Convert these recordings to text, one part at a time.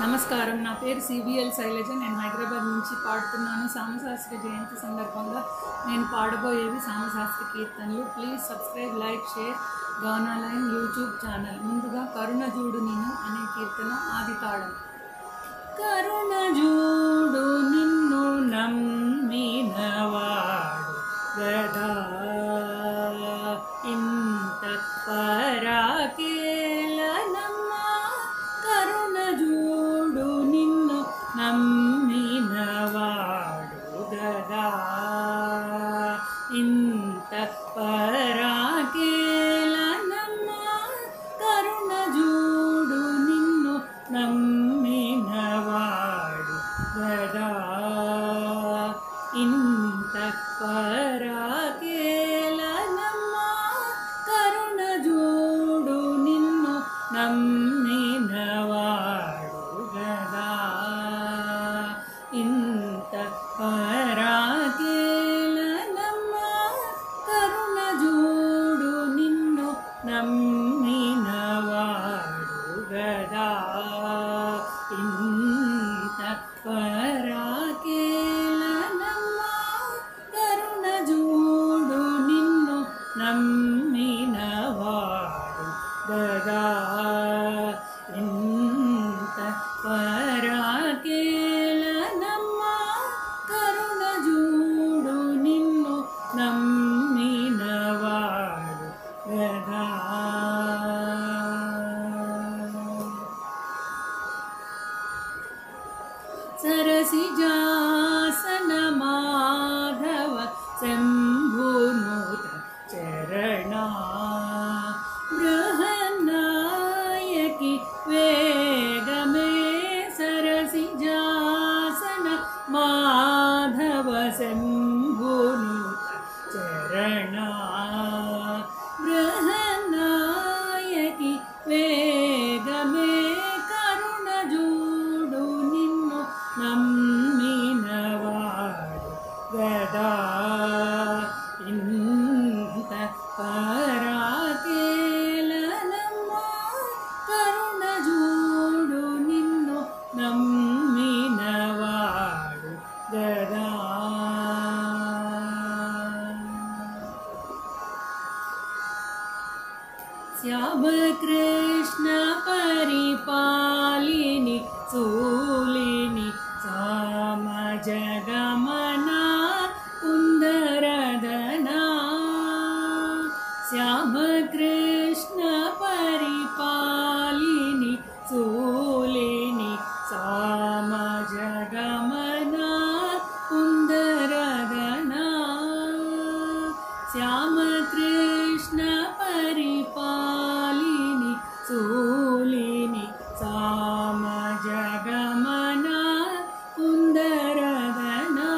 నమస్కారం. నా పేరు సిబిఎల్ శైలజ. నేను హైదరాబాద్ నుంచి పాడుతున్నాను. సామశాస్త్రి జయంతి సందర్భంగా నేను పాడబోయేవి సామశాస్త్రి కీర్తనలు. Please subscribe, like, share Ganalayam YouTube channel. ముందుగా కరుణ జూడు నిన్ను అనే కీర్తన ఆది తాళం. కరుణ జూడు నిన్ను నమ్మినవాడు గదా ఇంత పరాకేలనమ్మా. కరుణ జూడు నిన్ను నమ్మినవాడు గదా ఇంత పరాకేలనమ్మా. కరుణ జూడు నిన్ను నమ్మినవాడు గదా ఇంత పరాకేలనమ్మా. కరుణ జూడు నిన్ను నమ్మినవాడు గదా ఇంత పరాకేలనమ్మా. కరుణ జూడు నిన్ను నమ్మినవాడు గదా ఇంత పరాకేలనమ్మా. కరుణ జూడు నిన్ను నమ్మినవాడు గదా ఇంత పరాకేలనమ్మా. కరుణ జూడు నిన్ను నమ్మినవాడు గదా. సరసిజాసన మాధవ శంభునుత చరణా. బృహన్నాయకి వేగమే సరసిజాసన మాధవ శంభునుత చరణా. బృహన్నాయకి వేగమే కరుణ జూడు నిన్ను నమ్మినవాడు గదా ఇంత పరాకేలనమ్మా. కరుణ జూడు నిన్ను నమ్మినవాడు గదా. శ్యామకృష్ణ పరిపాలిని శూలిని సామజగమనా కుందరదనా. శ్యామకృష్ణ పరిపాలిని శూలిని సామజగమనా కుందరదనా. శ్యామకృష్ణ పరిపాలిని శూలిని సామజగమనా కుందరదనా.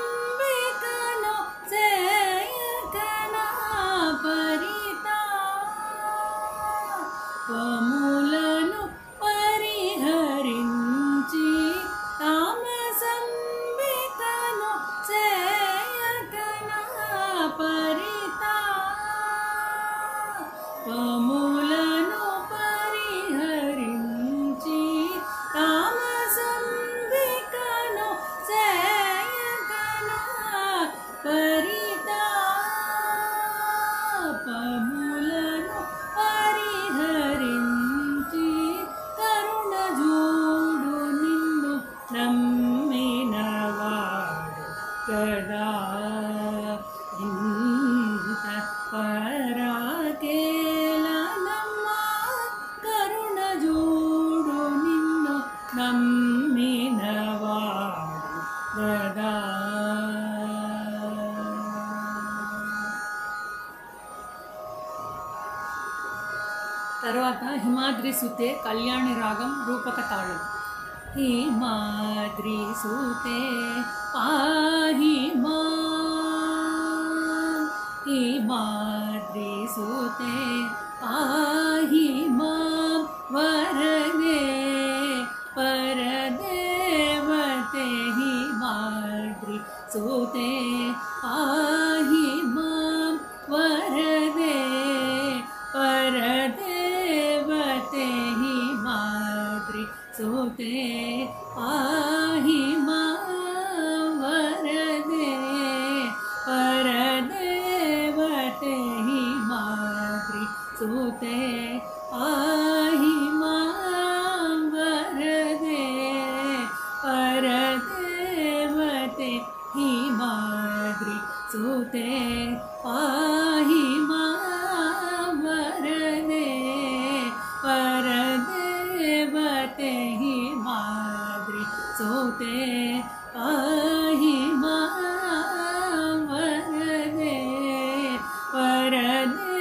తామసంబికను సేయకనా పరితాపములను పరిహరించి. తామసంబికను సేయకనా పరితాపములను పరిహరించి. తామసంబికను సేయకనా పరితాపములను పరిహరించి. కరుణ జూడు నిన్ను నమ్మినవాడు గదా ఇంత పరాకేలనమ్మా. కరుణ జూడు నిన్ను నమ్మినవాడు గదా. తర్వాత హిమాద్రి సుతే కళ్యాణి రాగం రూపక తాళం. హిమాద్రి సుతే పాహి మా. హిమాద్రి సుతే పాహి మా. వరదే పరదేవతే హిమాద్రి సుతే పాహి మా. వరదే పరదేవతే सुते पाहि मां वरदे परदेवते हिमाद्रि सुते पाहि मां वरदे परदेवते हिमाद्रि सुते पाहि मां वरदे परदेवते हिमाद्रि सुते पाहि मां वरदे परदेवते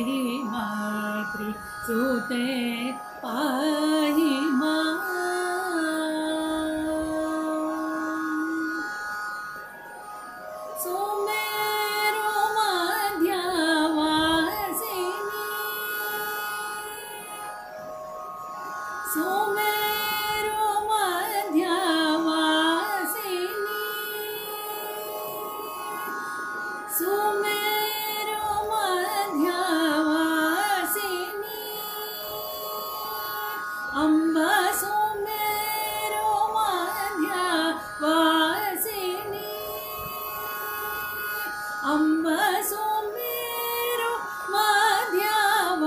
हिमाद्रि सुते पाहि मां सुमेरु मध्यवासिनी सुमेरु मध्यवासिनी सुमेरु मध्यवासिनी अम्बा सुमेरु मध्यवासिनी अम्बा सुमेरु मध्यवासिनी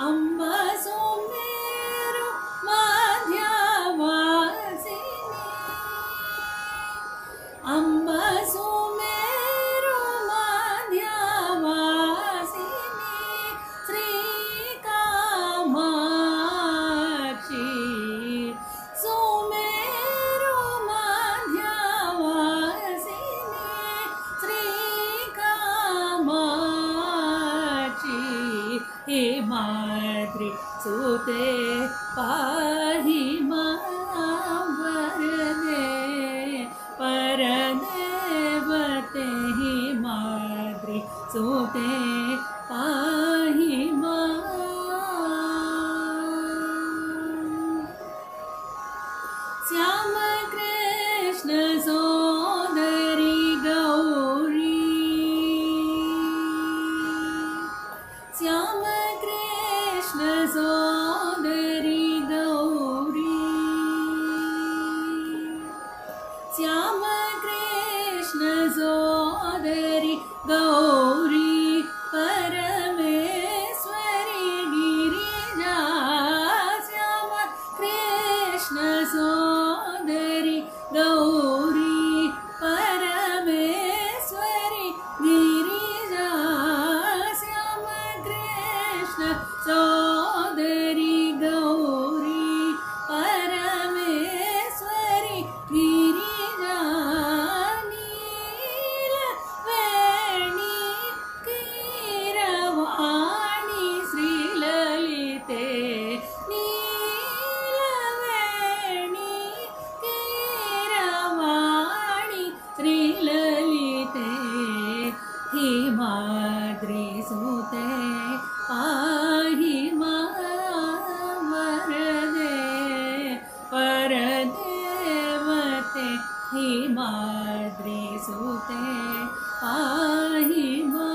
अम्बा सुमेरु मध्यवासिनी अम्बा सुमेरु मध्यवासिनी श्रीकामाक्षी सुमेरु मध्यवासिनी श्रीकामाक्षी हिमाद्रि सुते पाहि मां वरदे परदेवते हिमाद्रि सुते पाहि मां श्याम कृष्ण सोदरी गौरी श्याम कृष्ण सोदरी गौरी श्याम कृष्ण सोदरी गौरी परमेश्वरी गिरिजा श्याम कृष्ण सोदरी गौरी परमेश्वरी गिरिजा श्याम कृष्ण सोदरी गौरी परमेश्वरी गिरिजा नीलवेणी कीरवाणी श्रीललिते नीलवेणी कीरवाणी श्रीललिते हिमाद्रि सुते पाहि मां वरदे परदेवते हिमाद्रि सुते पाहि मां